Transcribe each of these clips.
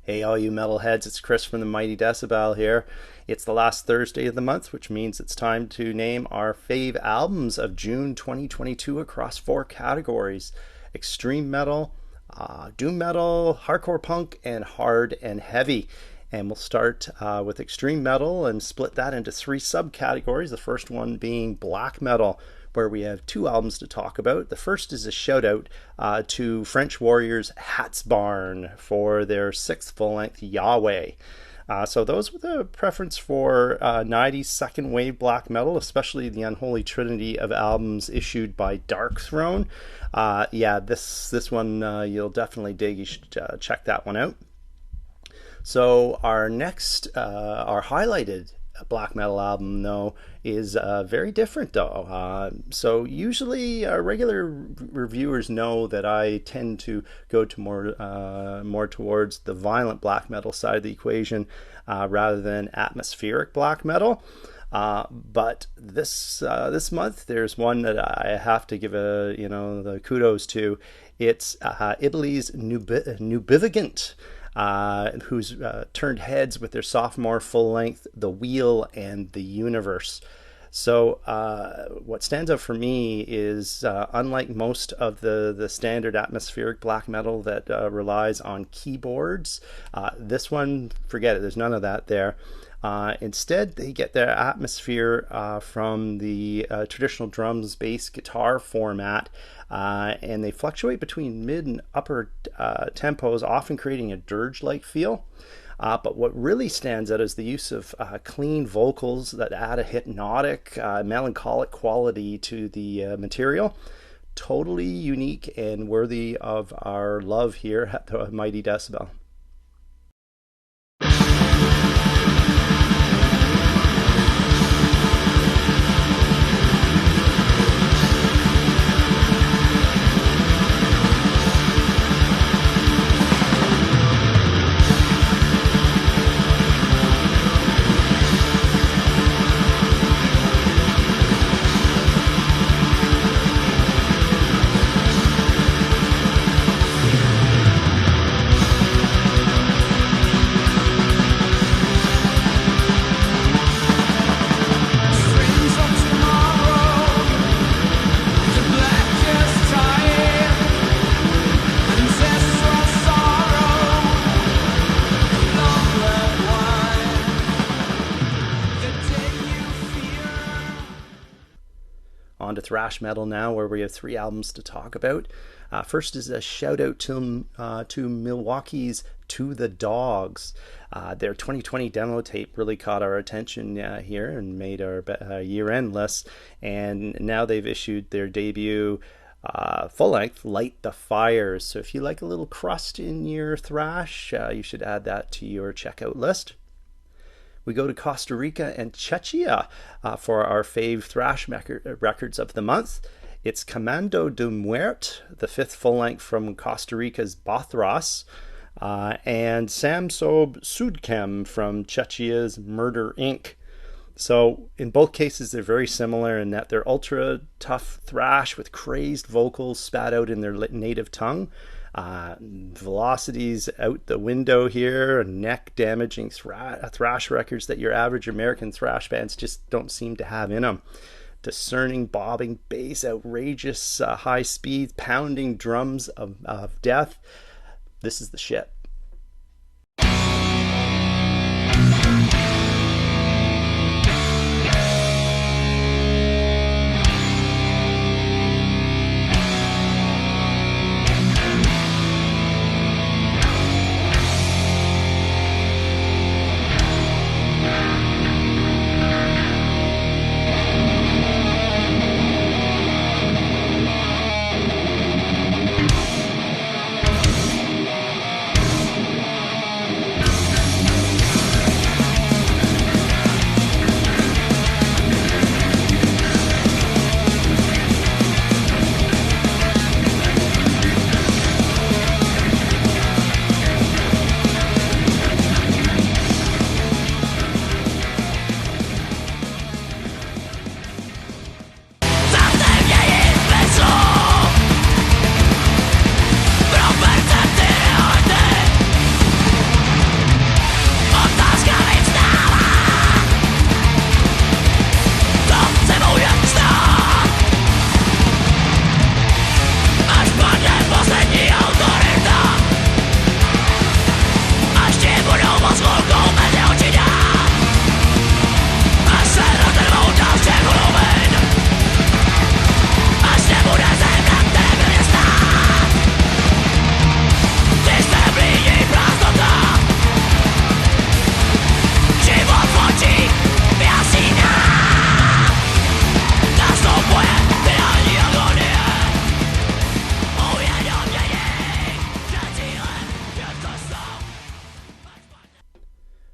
Hey all you metalheads, it's Chris from the Mighty Decibel here. It's the last Thursday of the month, which means it's time to name our fave albums of June 2022 across 4 categories: extreme metal, doom metal, hardcore punk, and hard and heavy. And we'll start with extreme metal and split that into 3 subcategories. The first one being black metal, where we have 2 albums to talk about. The first is a shout out to French Warriors Hatsbarn for their 6th full-length Yahweh. So those with a preference for 90s second wave black metal, especially the unholy trinity of albums issued by Darkthrone. This one you'll definitely dig. You should check that one out. So our next, our highlighted black metal album, though, is very different, though. So usually regular reviewers know that I tend to go to more towards the violent black metal side of the equation rather than atmospheric black metal. But this month there's one that I have to give the kudos to. It's Italy's Nubivagant, who's turned heads with their sophomore full-length The Wheel and the Universe. So what stands out for me is unlike most of the standard atmospheric black metal that relies on keyboards, this one, forget it, there's none of that there. Instead, they get their atmosphere from the traditional drums, bass, guitar format, and they fluctuate between mid and upper tempos, often creating a dirge-like feel. But what really stands out is the use of clean vocals that add a hypnotic, melancholic quality to the material. Totally unique and worthy of our love here at the Mighty Decibel. On to thrash metal now, where we have 3 albums to talk about. First is a shout out to Milwaukee's To the Dogs. Their 2020 demo tape really caught our attention here and made our year-end list. And now they've issued their debut full-length Light the Fires. So if you like a little crust in your thrash, you should add that to your checkout list. We go to Costa Rica and Czechia for our fave thrash records of the month. It's Comando de Muerte, the 5th full-length from Costa Rica's BOTHRASH, and Soudcem from Czechia's Murder Inc. So in both cases, they're very similar in that they're ultra tough thrash with crazed vocals spat out in their native tongue. Velocities out the window here, neck damaging thrash records that your average American thrash bands just don't seem to have in them. Discerning bobbing bass, outrageous high speed, pounding drums of death. This is the shit.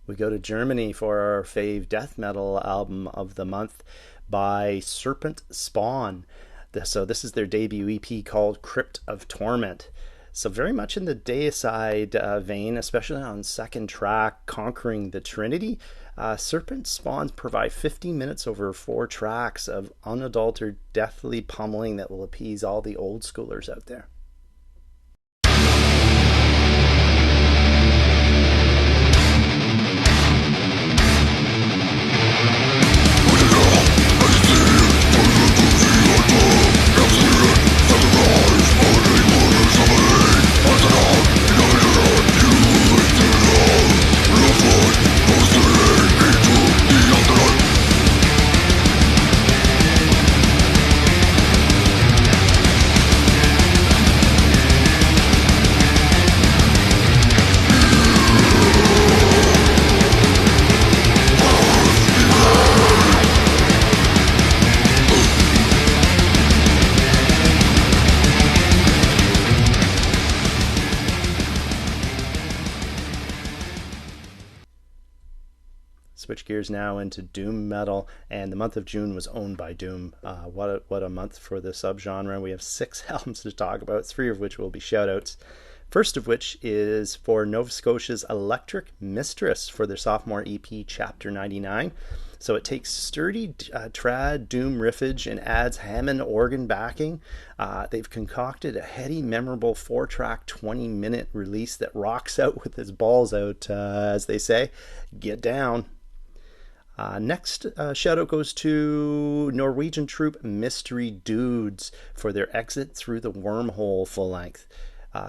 We go to Germany for our fave death metal album of the month by Serpent Spawn. So this is their debut EP called Crypt of Torment. So very much in the deicide vein, especially on second track, Conquering the Trinity. Serpent Spawns provide 15 minutes over 4 tracks of unadulterated, deathly pummeling that will appease all the old schoolers out there. Switch gears now into doom metal, and the month of June was owned by Doom. What a month for the subgenre. We have 6 albums to talk about, 3 of which will be shoutouts. First of which is for Nova Scotia's Electric Mistress for their sophomore EP, Chapter 99. So it takes sturdy trad doom riffage and adds Hammond organ backing. They've concocted a heady, memorable 4-track, 20-minute release that rocks out with his balls out, as they say. Get down. Next shout out goes to Norwegian troupe Mystery Dudes for their Exit Through the Wormhole full length.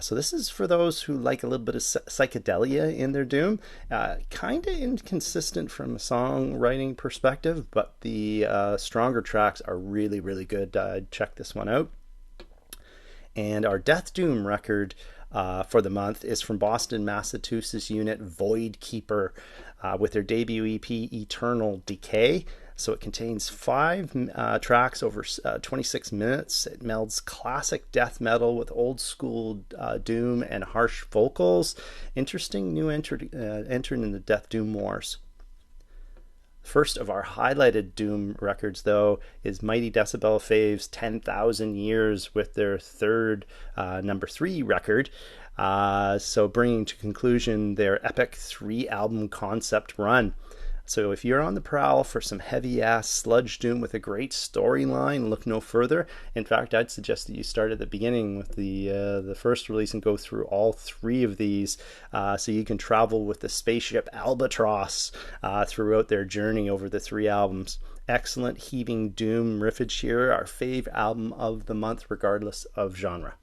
So this is for those who like a little bit of psychedelia in their doom. Kind of inconsistent from a songwriting perspective, but the stronger tracks are really, really good. Check this one out. And our Death Doom record for the month is from Boston, Massachusetts unit Void Keeper with their debut EP Eternal Decay. So it contains 5 tracks over 26 minutes. It melds classic death metal with old school doom and harsh vocals. Interesting new entering in the Death Doom wars. First of our highlighted doom records, though, is Mighty Decibel faves 10,000 Years with their third number 3 record. So bringing to conclusion their epic 3-album concept run. So if you're on the prowl for some heavy-ass sludge doom with a great storyline, look no further. In fact, I'd suggest that you start at the beginning with the first release and go through all 3 of these so you can travel with the spaceship Albatross throughout their journey over the 3 albums. Excellent heaving doom riffage here, our fave album of the month regardless of genre.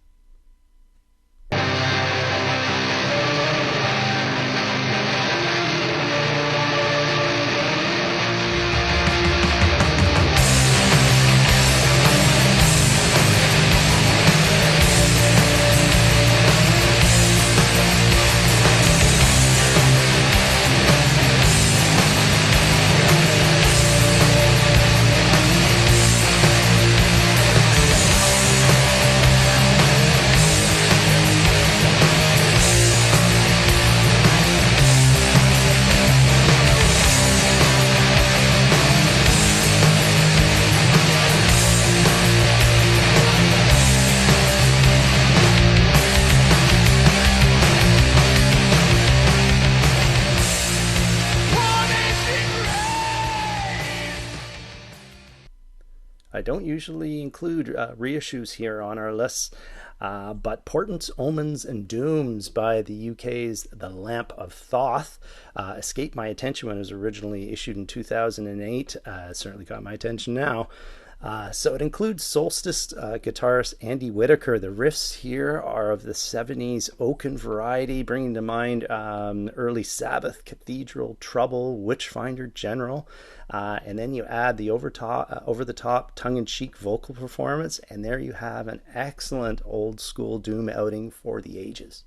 I don't usually include reissues here on our lists, but Portents, Omens, and Dooms by the UK's The Lamp of Thoth escaped my attention when it was originally issued in 2008. It certainly got my attention now. So it includes Solstice guitarist Andy Whitaker. The riffs here are of the 70s Oaken variety, bringing to mind early Sabbath, Cathedral, Trouble, Witchfinder General. And then you add the over-the-top, tongue-in-cheek vocal performance, and there you have an excellent old-school doom outing for the ages.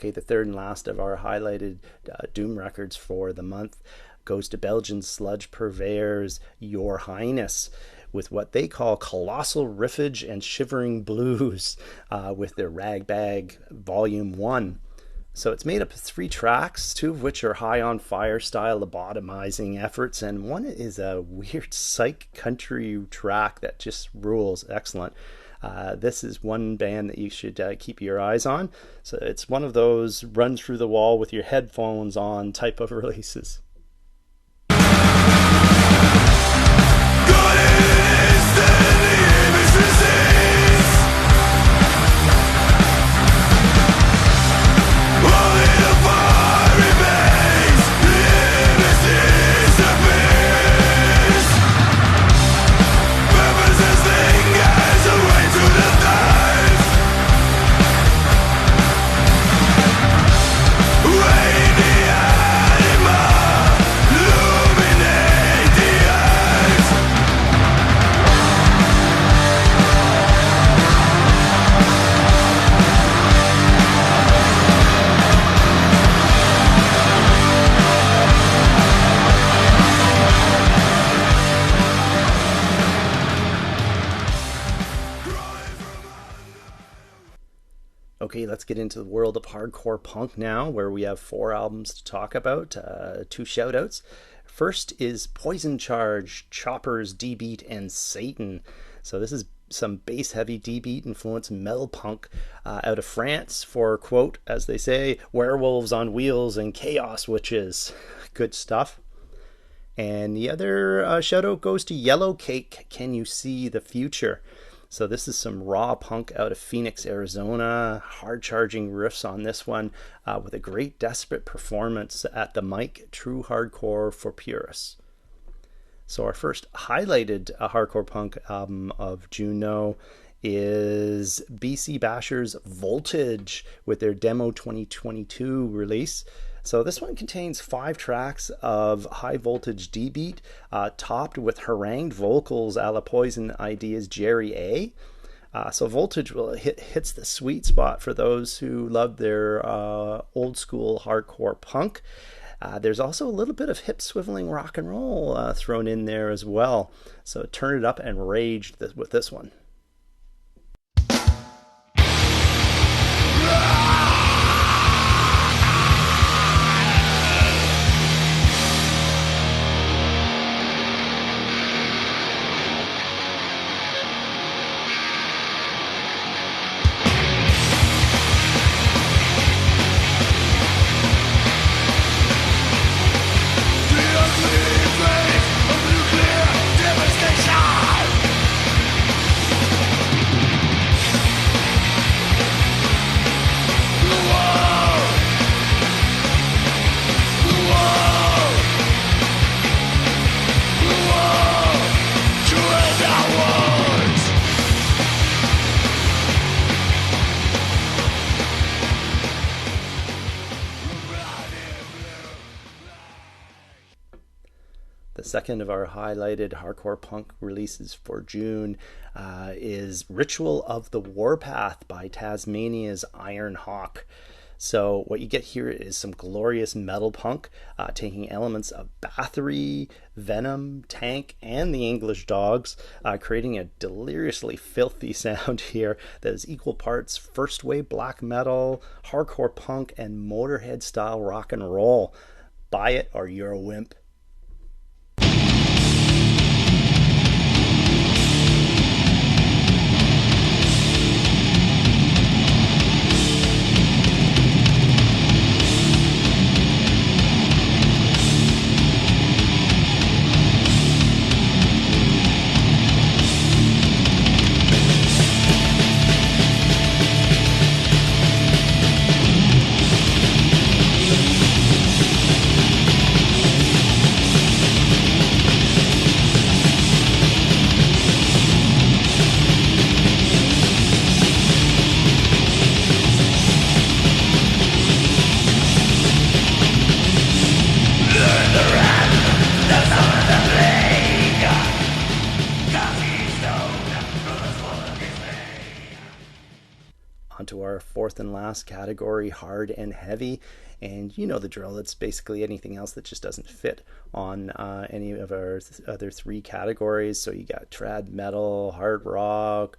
Okay, the third and last of our highlighted Doom records for the month goes to Belgian sludge purveyors Your Highness, with what they call colossal riffage and shivering blues with their RagBag Volume 1. So it's made up of 3 tracks, 2 of which are high on fire style lobotomizing efforts, and one is a weird psych country track that just rules. Excellent. This is one band that you should keep your eyes on. So it's one of those run through the wall with your headphones on type of releases. Okay, let's get into the world of hardcore punk now, where we have 4 albums to talk about, 2 shout-outs. First is Poison Charge, Choppers, D-Beat, and Satan. So this is some bass-heavy D-Beat influenced metal punk out of France for, quote, as they say, werewolves on wheels and chaos witches. Good stuff. And the other shout-out goes to Yellow Cake, Can You See the Future? So this is some raw punk out of Phoenix, Arizona, hard-charging riffs on this one, with a great desperate performance at the mic, true hardcore for purists. So our first highlighted hardcore punk album of June is BC Basher's Voltage with their Demo 2022 release. So this one contains 5 tracks of high voltage D-beat, topped with harangued vocals a la Poison Idea's Jerry A. So Voltage hits the sweet spot for those who love their old school hardcore punk. There's also a little bit of hip swiveling rock and roll thrown in there as well. So turn it up and rage with this one. The second of our highlighted hardcore punk releases for June is Ritual of the Warpath by Tasmania's Iron Hawk. So what you get here is some glorious metal punk, taking elements of Bathory, Venom, Tank, and the English Dogs, creating a deliriously filthy sound here that is equal parts first wave black metal, hardcore punk, and Motorhead style rock and roll. Buy it or you're a wimp. our fourth and last category, hard and heavy. And you know the drill, it's basically anything else that just doesn't fit on any of our other three categories. So you got trad metal, hard rock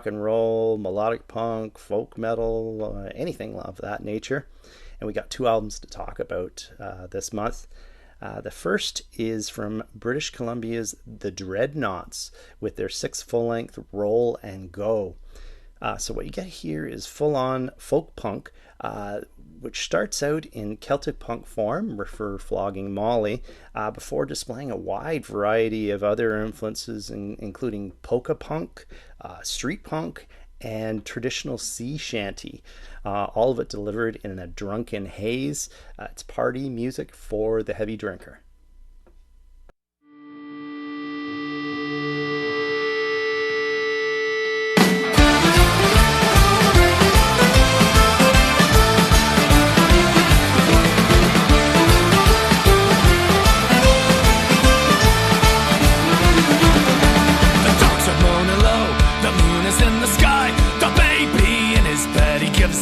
and roll, melodic punk, folk metal, anything of that nature. And we got two albums to talk about this month. The first is from British Columbia's The Dreadnoughts with their 6 full-length Roll and Go. So what you get here is full-on folk punk, which starts out in Celtic punk form for Flogging Molly, before displaying a wide variety of other influences, including polka punk, street punk, and traditional sea shanty, all of it delivered in a drunken haze. It's party music for the heavy drinker.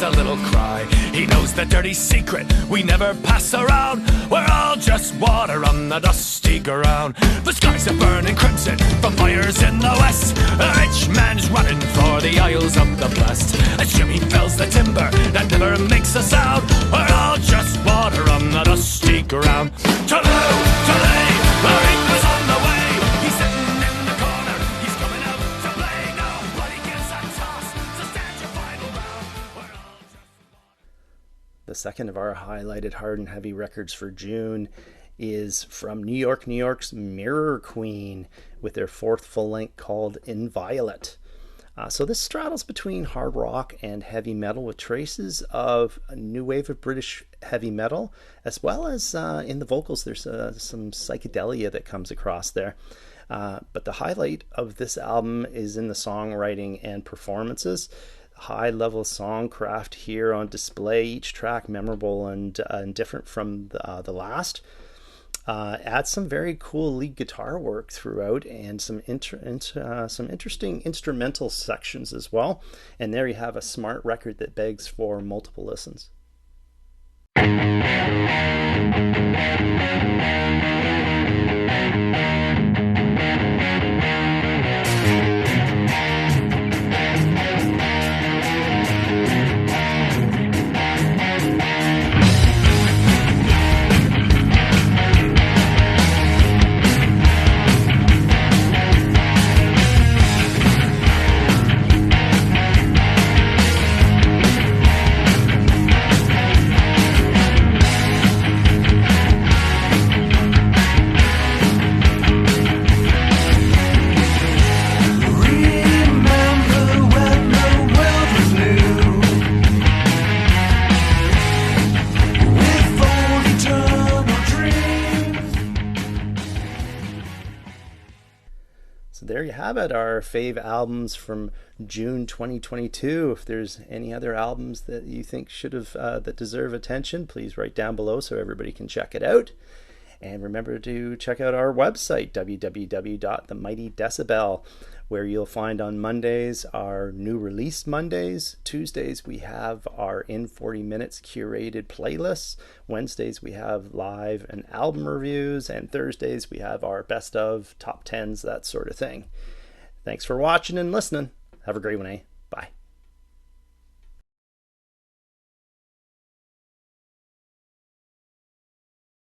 A little cry. He knows the dirty secret we never pass around. We're all just water on the dusty ground. The skies are burning crimson from fires in the west. A rich man's running for the Isles of the Blessed. As Jimmy fells the timber that never makes a sound. We're all just water on the dusty ground. Toledo, the reaper's on the way. He's sitting in the corner. He's coming out to play. Nobody gives a toss. So stand your final round. The second of our highlighted hard and heavy records for June is from New York's Mirror Queen with their 4th full length called Inviolate. So this straddles between hard rock and heavy metal with traces of a new wave of British heavy metal, as well as in the vocals there's some psychedelia that comes across there. But the highlight of this album is in the songwriting and performances. High-level songcraft here on display, each track memorable and different from the last. Add some very cool lead guitar work throughout and some interesting instrumental sections as well. And there you have a smart record that begs for multiple listens. There you have it, our fave albums from June 2022. If there's any other albums that you think should have that deserve attention, please write down below so everybody can check it out. And remember to check out our website, www.themightydecibel, where you'll find on Mondays our new release Mondays. Tuesdays we have our in 40 minutes curated playlists. Wednesdays we have live and album reviews. And Thursdays we have our best of, top 10s, that sort of thing. Thanks for watching and listening. Have a great one, eh?